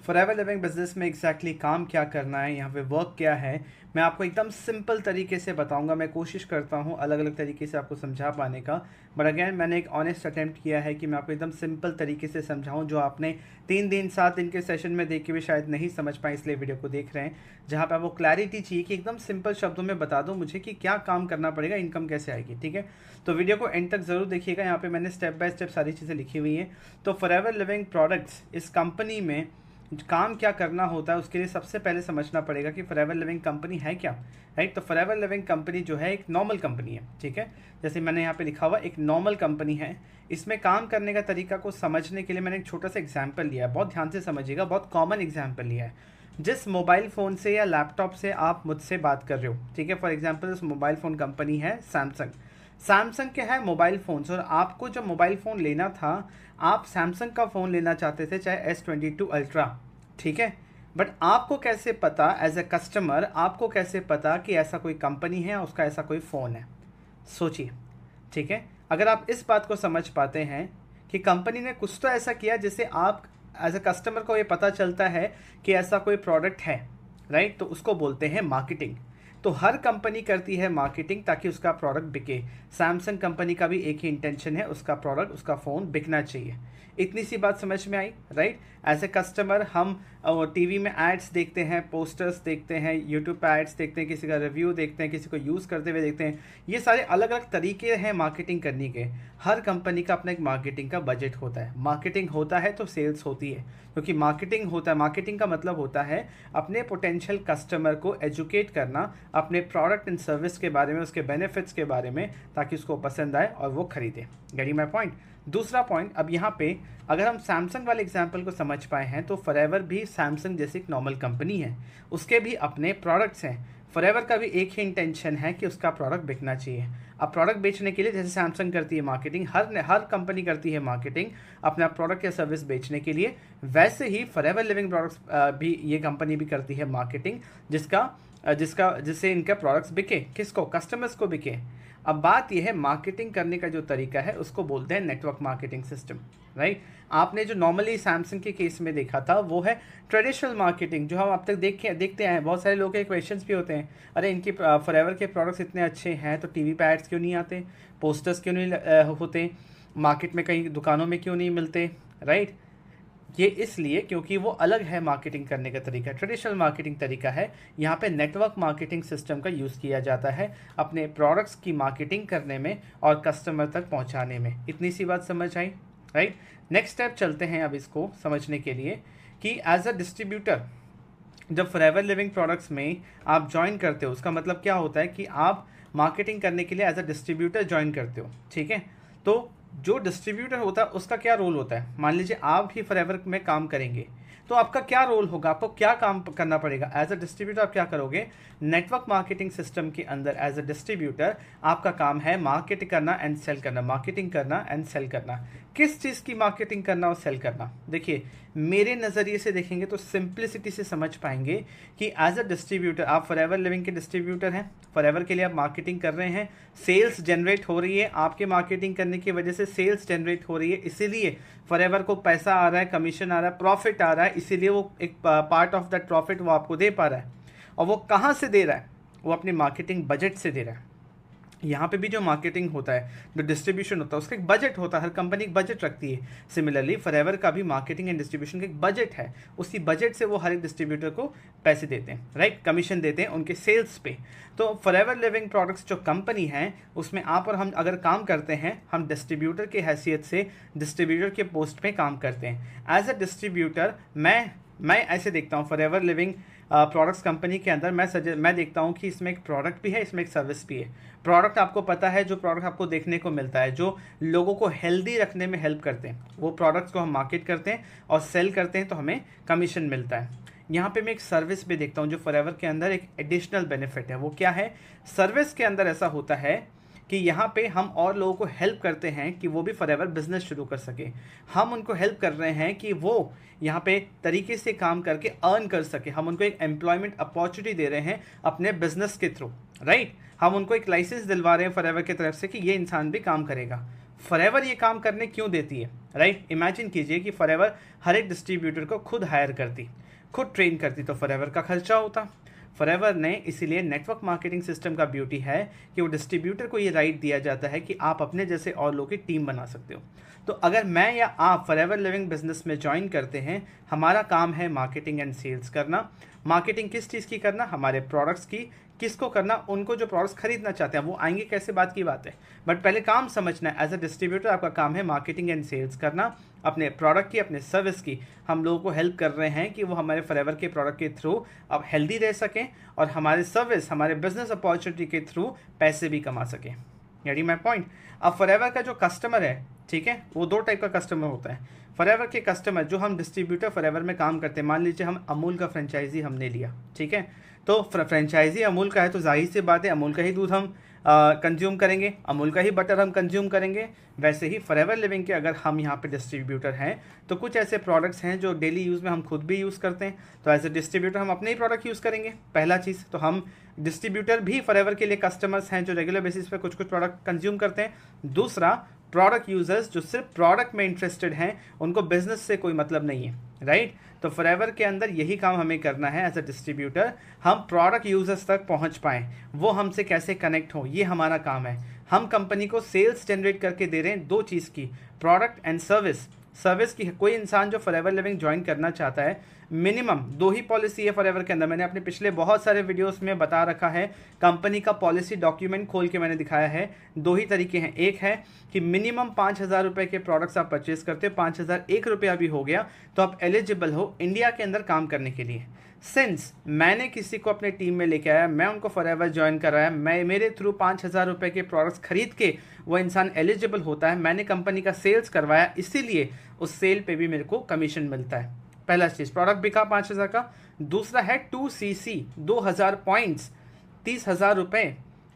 Forever living business में exactly काम क्या करना है, यहाँ पे वर्क क्या है, मैं आपको एकदम सिंपल तरीके से बताऊंगा। मैं कोशिश करता हूँ अलग अलग तरीके से आपको समझा पाने का, बट अगेन मैंने एक ऑनेस्ट अटेम्प्ट किया है कि मैं आपको एकदम सिंपल तरीके से समझाऊँ, जो आपने 3 दिन 7 दिन के सेशन में देख के भी शायद नहीं समझ पाए, इसलिए वीडियो को देख रहे हैं, जहाँ पे आपको क्लैरिटी चाहिए कि एकदम सिंपल शब्दों में बता दो मुझे कि क्या काम करना पड़ेगा, इनकम कैसे आएगी। ठीक है, तो वीडियो को एंड तक ज़रूर देखिएगा। यहाँ पे मैंने स्टेप बाय स्टेप सारी चीज़ें लिखी हुई हैं। तो फॉरएवर लिविंग प्रोडक्ट्स इस कंपनी में काम क्या करना होता है, उसके लिए सबसे पहले समझना पड़ेगा कि फॉरएवर लिविंग कंपनी है क्या, राइट। तो फॉरएवर लिविंग कंपनी जो है एक नॉर्मल कंपनी है, ठीक है, जैसे मैंने यहाँ पे लिखा हुआ एक नॉर्मल कंपनी है। इसमें काम करने का तरीका को समझने के लिए मैंने एक छोटा सा एग्जाम्पल लिया है, बहुत ध्यान से समझिएगा, बहुत कॉमन एग्जाम्पल लिया है। जिस मोबाइल फ़ोन से या लैपटॉप से आप मुझसे बात कर रहे हो, ठीक है, फॉर एग्जाम्पल इस मोबाइल फ़ोन कंपनी है सैमसंग। सैमसंग के है मोबाइल फ़ोन्स, और आपको जब मोबाइल फ़ोन लेना था आप सैमसंग का फ़ोन लेना चाहते थे, चाहे S22 अल्ट्रा, ठीक है। बट आपको कैसे पता, एज ए कस्टमर आपको कैसे पता कि ऐसा कोई कंपनी है, उसका ऐसा कोई फ़ोन है? सोचिए, ठीक है। अगर आप इस बात को समझ पाते हैं कि कंपनी ने कुछ तो ऐसा किया जिससे आप एज ए कस्टमर को ये पता चलता है कि ऐसा कोई प्रोडक्ट है, राइट, तो उसको बोलते हैं मार्केटिंग। तो हर कंपनी करती है मार्केटिंग ताकि उसका प्रोडक्ट बिके। सैमसंग कंपनी का भी एक ही इंटेंशन है, उसका प्रोडक्ट, उसका फ़ोन बिकना चाहिए। इतनी सी बात समझ में आई, राइट। एज ए कस्टमर हम टीवी में एड्स देखते हैं, पोस्टर्स देखते हैं, यूट्यूब पे एड्स देखते हैं, किसी का रिव्यू देखते हैं, किसी को यूज़ करते हुए देखते हैं। ये सारे अलग अलग तरीके हैं मार्केटिंग करने के। हर कंपनी का अपना एक मार्केटिंग का बजट होता है। मार्केटिंग होता है तो सेल्स होती है, क्योंकि मार्केटिंग होता है, मार्केटिंग का मतलब होता है अपने पोटेंशियल कस्टमर को एजुकेट करना अपने प्रोडक्ट एंड सर्विस के बारे में, उसके बेनिफिट्स के बारे में, ताकि उसको पसंद आए और वो खरीदे। Getting my point. दूसरा पॉइंट, अब यहाँ पे अगर हम सैमसंग वाले एग्जाम्पल को समझ पाए हैं तो फॉरएवर भी सैमसंग जैसी एक नॉर्मल कंपनी है, उसके भी अपने प्रोडक्ट्स हैं। फॉरएवर का भी एक ही इंटेंशन है कि उसका प्रोडक्ट बिकना चाहिए। अब प्रोडक्ट बेचने के लिए जैसे सैमसंग करती है मार्केटिंग, हर कंपनी करती है मार्केटिंग अपना प्रोडक्ट या सर्विस बेचने के लिए, वैसे ही फॉरएवर लिविंग प्रोडक्ट्स भी ये कंपनी भी करती है मार्केटिंग, जिससे इनका प्रोडक्ट्स बिके, किसको, कस्टमर्स को बिके। अब बात यह है मार्केटिंग करने का जो तरीका है उसको बोलते हैं नेटवर्क मार्केटिंग सिस्टम, राइट। आपने जो नॉर्मली सैमसंग के केस में देखा था वो है ट्रेडिशनल मार्केटिंग, जो हम अब तक देखते आए हैं। बहुत सारे लोगों के क्वेश्चंस भी होते हैं, अरे इनकी फॉरएवर के प्रोडक्ट्स इतने अच्छे हैं तो टीवी पे एड्स क्यों नहीं आते, पोस्टर्स क्यों नहीं होते, मार्केट में कहीं दुकानों में क्यों नहीं मिलते, राइट। ये इसलिए क्योंकि वो अलग है मार्केटिंग करने का तरीका, ट्रेडिशनल मार्केटिंग तरीका है। यहाँ पे नेटवर्क मार्केटिंग सिस्टम का यूज़ किया जाता है अपने प्रोडक्ट्स की मार्केटिंग करने में और कस्टमर तक पहुँचाने में। इतनी सी बात समझ आई, राइट। नेक्स्ट स्टेप चलते हैं अब इसको समझने के लिए कि एज अ डिस्ट्रीब्यूटर जब फॉरएवर लिविंग प्रोडक्ट्स में आप ज्वाइन करते हो, उसका मतलब क्या होता है कि आप मार्केटिंग करने के लिए एज अ डिस्ट्रीब्यूटर ज्वाइन करते हो, ठीक है। तो जो डिस्ट्रीब्यूटर होता है उसका क्या रोल होता है, मान लीजिए आप ही फॉरएवर में काम करेंगे तो आपका क्या रोल होगा, आपको क्या काम करना पड़ेगा एज अ डिस्ट्रीब्यूटर। आप क्या करोगे, नेटवर्क मार्केटिंग सिस्टम के अंदर एज अ डिस्ट्रीब्यूटर आपका काम है मार्केट करना एंड सेल करना, मार्केटिंग करना एंड सेल करना। किस चीज़ की मार्केटिंग करना और सेल करना? देखिए, मेरे नज़रिए से देखेंगे तो सिंप्लिसिटी से समझ पाएंगे कि एज अ डिस्ट्रीब्यूटर आप फॉरएवर लिविंग के डिस्ट्रीब्यूटर हैं, फॉरएवर के लिए आप मार्केटिंग कर रहे हैं, सेल्स जनरेट हो रही है, आपके मार्केटिंग करने की वजह से सेल्स जनरेट हो रही है, इसीलिए फॉरएवर को पैसा आ रहा है, कमीशन आ रहा है, प्रॉफिट आ रहा है, इसीलिए वो एक पार्ट ऑफ दैट प्रॉफिट वो आपको दे पा रहा है। और वो कहाँ से दे रहा है, वो अपने मार्केटिंग बजट से दे रहा है। यहाँ पे भी जो मार्केटिंग होता है, जो डिस्ट्रीब्यूशन होता है, उसका एक बजट होता है, हर कंपनी एक बजट रखती है। सिमिलरली फॉरएवर का भी मार्केटिंग एंड डिस्ट्रीब्यूशन का एक बजट है, उसी बजट से वो हर एक डिस्ट्रीब्यूटर को पैसे देते हैं, राइट, कमीशन देते हैं उनके सेल्स पे। तो फॉरएवर लिविंग प्रोडक्ट्स जो कंपनी है उसमें आप और हम अगर काम करते हैं, हम डिस्ट्रीब्यूटर की हैसियत से डिस्ट्रीब्यूटर के पोस्ट पे काम करते हैं। एज अ डिस्ट्रीब्यूटर मैं ऐसे देखता हूँ फॉरएवर लिविंग प्रोडक्ट्स कंपनी के अंदर मैं देखता हूँ कि इसमें एक प्रोडक्ट भी है, इसमें एक सर्विस भी है। प्रोडक्ट आपको पता है, जो प्रोडक्ट आपको देखने को मिलता है, जो लोगों को हेल्दी रखने में हेल्प करते हैं, वो प्रोडक्ट्स को हम मार्केट करते हैं और सेल करते हैं तो हमें कमीशन मिलता है। यहाँ पे मैं एक सर्विस भी देखता हूँ जो फॉरएवर के अंदर एक एडिशनल बेनिफिट है। वो क्या है, सर्विस के अंदर ऐसा होता है कि यहाँ पे हम और लोगों को हेल्प करते हैं कि वो भी फॉरएवर बिजनेस शुरू कर सके। हम उनको हेल्प कर रहे हैं कि वो यहाँ पे तरीके से काम करके अर्न कर सके। हम उनको एक एम्प्लॉयमेंट अपॉर्चुनिटी दे रहे हैं अपने बिजनेस के थ्रू, राइट। हम उनको एक लाइसेंस दिलवा रहे हैं फॉरएवर की तरफ से कि ये इंसान भी काम करेगा। फॉरएवर ये काम करने क्यों देती है, राइट? इमेजिन कीजिए कि फॉरएवर हर एक डिस्ट्रीब्यूटर को खुद हायर करती, खुद ट्रेन करती, तो फॉरएवर का खर्चा होता। फॉरएवर ने इसीलिए नेटवर्क मार्केटिंग सिस्टम का ब्यूटी है कि वो डिस्ट्रीब्यूटर को ये राइट दिया जाता है कि आप अपने जैसे और लोगों की टीम बना सकते हो। तो अगर मैं या आप फॉरएवर लिविंग बिजनेस में ज्वाइन करते हैं, हमारा काम है मार्केटिंग एंड सेल्स करना। मार्केटिंग किस चीज़ की करना? हमारे प्रोडक्ट्स की। किसको करना? उनको जो प्रोडक्ट्स खरीदना चाहते हैं, वो आएंगे कैसे, बात की बात है, बट पहले काम समझना है। एज अ डिस्ट्रीब्यूटर आपका काम है मार्केटिंग एंड सेल्स करना, अपने प्रोडक्ट की, अपने सर्विस की। हम लोगों को हेल्प कर रहे हैं कि वो हमारे फॉरएवर के प्रोडक्ट के थ्रू अब हेल्दी रह सकें और हमारे सर्विस, हमारे बिजनेस अपॉर्चुनिटी के थ्रू पैसे भी कमा सकें। यानी माई पॉइंट। अब फॉरएवर का जो कस्टमर है, ठीक है, वो दो टाइप का कस्टमर होता है। फॉरएवर के कस्टमर जो हम डिस्ट्रीब्यूटर फॉरएवर में काम करते हैं, मान लीजिए हम अमूल का फ्रेंचाइजी हमने लिया, ठीक है, तो फ्रेंचाइजी अमूल का है तो जाहिर सी बात है अमूल का ही दूध हम कंज्यूम करेंगे, अमूल का ही बटर हम कंज्यूम करेंगे। वैसे ही फॉरएवर लिविंग के अगर हम यहाँ पे डिस्ट्रीब्यूटर हैं तो कुछ ऐसे प्रोडक्ट्स हैं जो डेली यूज़ में हम खुद भी यूज़ करते हैं, तो एज ए डिस्ट्रीब्यूटर हम अपने ही प्रोडक्ट यूज़ करेंगे। पहला चीज़ तो हम डिस्ट्रीब्यूटर भी फॉरएवर के लिए कस्टमर्स हैं जो रेगुलर बेसिस पे कुछ कुछ प्रोडक्ट कंज्यूम करते हैं। दूसरा, प्रोडक्ट यूजर्स जो सिर्फ प्रोडक्ट में इंटरेस्टेड हैं, उनको बिजनेस से कोई मतलब नहीं है, राइट? तो फॉरएवर के अंदर यही काम हमें करना है एज अ डिस्ट्रीब्यूटर, हम प्रोडक्ट यूजर्स तक पहुंच पाएँ, वो हमसे कैसे कनेक्ट हो, ये हमारा काम है। हम कंपनी को सेल्स जनरेट करके दे रहे हैं दो चीज़ की, प्रोडक्ट एंड सर्विस। सर्विस की कोई इंसान जो फॉरएवर लिविंग ज्वाइन करना चाहता है, मिनिमम दो ही पॉलिसी है फॉरएवर के अंदर। मैंने अपने पिछले बहुत सारे वीडियोस में बता रखा है, कंपनी का पॉलिसी डॉक्यूमेंट खोल के मैंने दिखाया है। दो ही तरीके हैं, एक है कि मिनिमम 5,000 रुपये के प्रोडक्ट्स आप परचेज करते हो, 5,001 रुपया भी हो गया तो आप एलिजिबल हो इंडिया के अंदर काम करने के लिए। सिंस मैंने किसी को अपने टीम में लेके आया, मैं उनको फॉरएवर ज्वाइन कराया, मैं मेरे थ्रू 5,000 रुपये के प्रोडक्ट्स खरीद के वो इंसान एलिजिबल होता है, मैंने कंपनी का सेल्स करवाया, इसीलिए उस सेल पे भी मेरे को कमीशन मिलता है। पहला चीज़, प्रोडक्ट बिका 5,000 का। दूसरा है 2cc, 2,000 पॉइंट्स, 30,000 रुपये,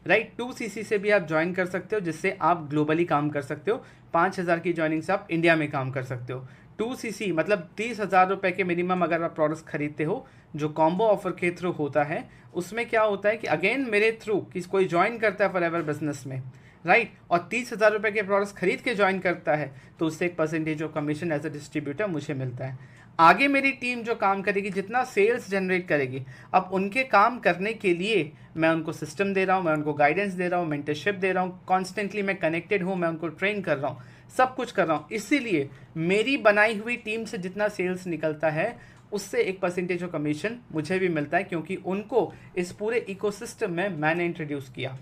राइट? 2cc से भी आप ज्वाइन कर सकते हो, जिससे आप ग्लोबली काम कर सकते हो। 5,000 की ज्वाइनिंग से आप इंडिया में काम कर सकते हो। 2cc मतलब 30,000 रुपये के मिनिमम अगर आप प्रोडक्ट्स खरीदते हो, जो कॉम्बो ऑफर के थ्रू होता है, उसमें क्या होता है कि अगेन मेरे थ्रू किस कोई ज्वाइन करता है फॉरएवर बिजनेस में, राइट, और 30,000 रुपये के प्रोडक्ट्स खरीद के ज्वाइन करता है, तो उससे एक percentage of commission as a distributor मुझे मिलता है। आगे मेरी टीम जो काम करेगी, जितना सेल्स जनरेट करेगी, अब उनके काम करने के लिए मैं उनको सिस्टम दे रहा हूँ, मैं उनको गाइडेंस दे रहा हूँ, मेंटरशिप दे रहा हूँ, कॉन्स्टेंटली मैं कनेक्टेड हूँ, मैं उनको ट्रेन कर रहा हूँ, सब कुछ कर रहा हूँ। इसीलिए मेरी बनाई हुई टीम से जितना सेल्स निकलता है, उससे एक परसेंटेज ऑफ कमीशन मुझे भी मिलता है, क्योंकि उनको इस पूरे इकोसिस्टम में मैंने इंट्रोड्यूस किया।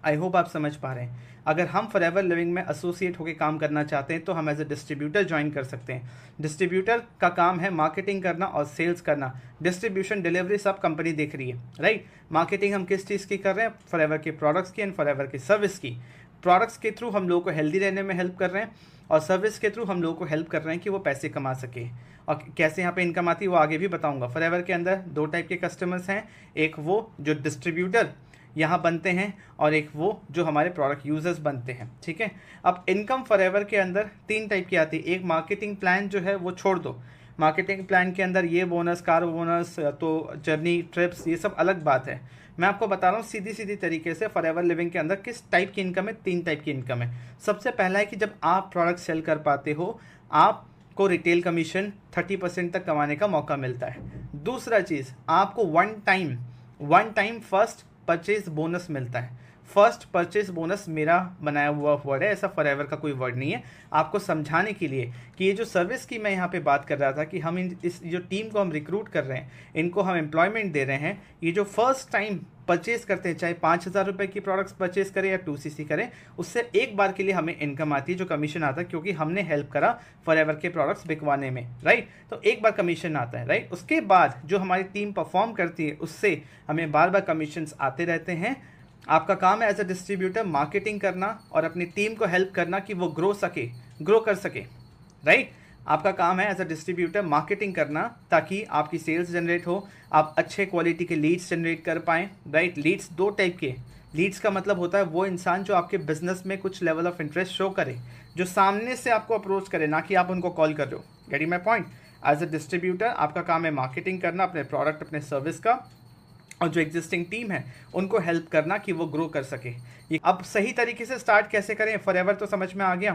आई होप आप समझ पा रहे हैं। अगर हम फॉरएवर लिविंग में एसोसिएट होकर काम करना चाहते हैं तो हम एज ए डिस्ट्रीब्यूटर ज्वाइन कर सकते हैं। डिस्ट्रीब्यूटर का काम है मार्केटिंग करना और सेल्स करना। डिस्ट्रीब्यूशन, डिलीवरी सब कंपनी देख रही है, राइट? मार्केटिंग हम किस चीज़ की कर रहे हैं? फॉरएवर के प्रोडक्ट्स की एंड फॉरएवर की सर्विस की। प्रोडक्ट्स के थ्रू हम लोगों को हेल्दी रहने में हेल्प कर रहे हैं और सर्विस के थ्रू हम लोगों को हेल्प कर रहे हैं कि वो पैसे कमा सके। और कैसे यहाँ पे इनकम आती है वो आगे भी बताऊँगा। फॉरएवर के अंदर दो टाइप के कस्टमर्स हैं, एक वो जो डिस्ट्रीब्यूटर यहाँ बनते हैं और एक वो जो हमारे प्रोडक्ट यूजर्स बनते हैं, ठीक है? अब इनकम फॉरएवर के अंदर तीन टाइप की आती है। एक मार्केटिंग प्लान जो है वो छोड़ दो, मार्केटिंग प्लान के अंदर ये बोनस, कार बोनस, तो जर्नी ट्रिप्स, ये सब अलग बात है। मैं आपको बता रहा हूँ सीधी सीधी तरीके से फॉरएवर लिविंग के अंदर किस टाइप की इनकम है। तीन टाइप की इनकम है। सबसे पहला है कि जब आप प्रोडक्ट सेल कर पाते हो, आपको रिटेल कमीशन 30% तक कमाने का मौका मिलता है। दूसरा चीज़, आपको one time first purchase bonus मिलता है। फर्स्ट परचेज बोनस मेरा बनाया हुआ वर्ड है, ऐसा फॉरएवर का कोई वर्ड नहीं है। आपको समझाने के लिए कि ये जो सर्विस की मैं यहाँ पे बात कर रहा था कि हम इस जो टीम को हम रिक्रूट कर रहे हैं, इनको हम एम्प्लॉयमेंट दे रहे हैं, ये जो फर्स्ट टाइम परचेज करते हैं, चाहे 5,000 रुपये की प्रोडक्ट्स परचेज करें या 2cc करें, उससे एक बार के लिए हमें इनकम आती है, जो कमीशन आता है, क्योंकि हमने हेल्प करा फॉरएवर के प्रोडक्ट्स बिकवाने में, राइट? तो एक बार कमीशन आता है, राइट? उसके बाद जो हमारी टीम परफॉर्म करती है, उससे हमें बार बार कमीशंस आते रहते हैं। आपका काम है एज अ डिस्ट्रीब्यूटर मार्केटिंग करना और अपनी टीम को हेल्प करना कि वो ग्रो कर सके, राइट? आपका काम है एज अ डिस्ट्रीब्यूटर मार्केटिंग करना ताकि आपकी सेल्स जनरेट हो, आप अच्छे क्वालिटी के लीड्स जनरेट कर पाएँ, राइट? लीड्स दो टाइप के, लीड्स का मतलब होता है वो इंसान जो आपके बिजनेस में कुछ लेवल ऑफ इंटरेस्ट शो करे, जो सामने से आपको अप्रोच करे, ना कि आप उनको कॉल कर रहे हो। Getting my point? As a distributor आपका काम है मार्केटिंग करना अपने प्रोडक्ट, अपने सर्विस का, और जो एग्जिस्टिंग टीम है उनको हेल्प करना कि वो ग्रो कर सके। ये अब सही तरीके से स्टार्ट कैसे करें, फॉरएवर तो समझ में आ गया,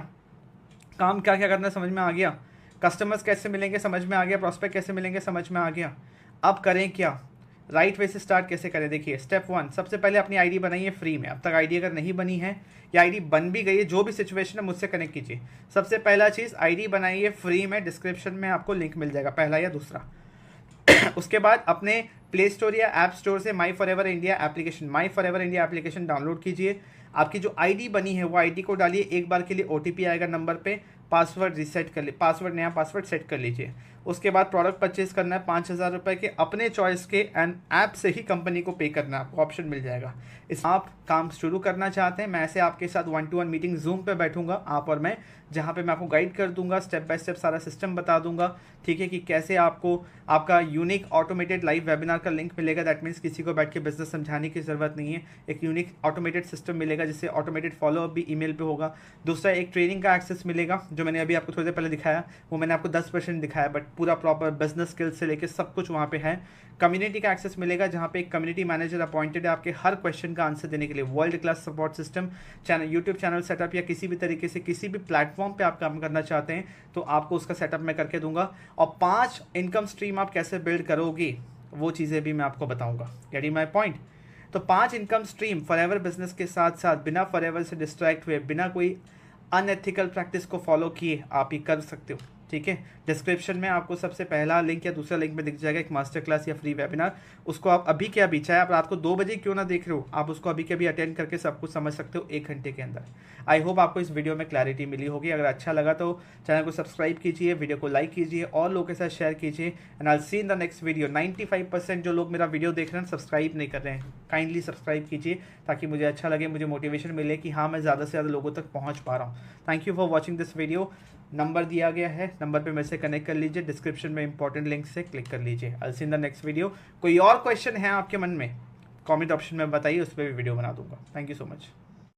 काम क्या क्या करना है समझ में आ गया, कस्टमर्स कैसे मिलेंगे समझ में आ गया, प्रॉस्पेक्ट कैसे मिलेंगे समझ में आ गया। अब करें क्या, राइट वे से स्टार्ट कैसे करें। देखिए स्टेप 1, सबसे पहले अपनी आईडी बनाइए फ्री में। अब तक आईडी अगर नहीं बनी है या आईडी बन भी गई है, जो भी सिचुएशन है मुझसे कनेक्ट कीजिए। सबसे पहला चीज़ आईडी बनाइए फ्री में, डिस्क्रिप्शन में आपको लिंक मिल जाएगा, पहला या दूसरा। उसके बाद अपने प्ले स्टोर या ऐप स्टोर से माई फॉरएवर इंडिया एप्लीकेशन डाउनलोड कीजिए। आपकी जो आईडी बनी है वो आईडी को डालिए, एक बार के लिए ओटीपी आएगा नंबर पे, पासवर्ड रीसेट कर ले, नया पासवर्ड सेट कर लीजिए। उसके बाद प्रोडक्ट परचेज करना है 5,000 रुपये के अपने चॉइस के, एंड ऐप से ही कंपनी को पे करना है, आपको ऑप्शन मिल जाएगा। इस आप काम शुरू करना चाहते हैं, मैं ऐसे आपके साथ 1-to-1 मीटिंग जूम पे बैठूंगा आप और मैं, जहाँ पे मैं आपको गाइड कर दूंगा, स्टेप बाय स्टेप सारा सिस्टम बता दूंगा, ठीक है, कि कैसे आपको आपका यूनिक ऑटोमेटेड लाइव वेबिनार का लिंक मिलेगा। दैट मीन्स किसी को बैठ के बिजनेस समझाने की ज़रूरत नहीं है, एक यूनिक ऑटोमेटेड सिस्टम मिलेगा जिससे ऑटोमेटेड फॉलोअप भी ईमेल पे होगा। दूसरा एक ट्रेनिंग का एक्सेस मिलेगा, जो मैंने अभी आपको थोड़ी देर पहले दिखाया, वो मैंने आपको 10% दिखाया, बट पूरा प्रॉपर बिजनेस स्किल्स से लेकर सब कुछ वहाँ पे है। कम्युनिटी का एक्सेस मिलेगा, जहाँ पे एक कम्युनिटी मैनेजर अपॉइंटेड है आपके हर क्वेश्चन का आंसर देने के लिए। World class support system, channel, YouTube channel setup, या किसी भी तरीके से किसी भी प्लेटफॉर्म पे आप काम करना चाहते हैं तो आपको उसका सेटअप मैं करके दूंगा। और 5 इनकम स्ट्रीम आप कैसे बिल्ड करोगे वो चीज़ें भी मैं आपको बताऊंगा। Getting my point? तो 5 इनकम स्ट्रीम फॉरएवर बिजनेस के साथ साथ, बिना फॉरएवर से डिस्ट्रैक्ट हुए, बिना कोई अनएथिकल प्रैक्टिस को फॉलो किए आप ही कर सकते हो, ठीक है। डिस्क्रिप्शन में आपको सबसे पहला लिंक या दूसरा लिंक में दिख जाएगा, एक मास्टर क्लास या फ्री वेबिनार। उसको आप अभी के अभी, चाहे आप रात को 2 बजे क्यों ना देख रहे हो, आप उसको अभी के अभी अटेंड करके सब कुछ समझ सकते हो 1 घंटे के अंदर। आई होप आपको इस वीडियो में क्लैरिटी मिली होगी। अगर अच्छा लगा तो चैनल को सब्सक्राइब कीजिए, वीडियो को लाइक कीजिए और लोगों के साथ शेयर कीजिए, and I will see in the next video. 95% जो लोग मेरा वीडियो देख रहे हैं सब्सक्राइब नहीं कर रहे हैं, काइंडली सब्सक्राइब कीजिए ताकि मुझे अच्छा लगे, मुझे मोटिवेशन मिले कि हाँ मैं ज़्यादा से ज़्यादा लोगों तक पहुँच पा रहा हूँ। Thank you for watching this video. Number दिया गया है, नंबर पे मेरे से कनेक्ट कर लीजिए, डिस्क्रिप्शन में इंपॉर्टेंट लिंक से क्लिक कर लीजिए। आई सी इन द नेक्स्ट वीडियो। कोई और क्वेश्चन है आपके मन में, कमेंट ऑप्शन में बताइए, उस पर भी वीडियो बना दूंगा। Thank you so much.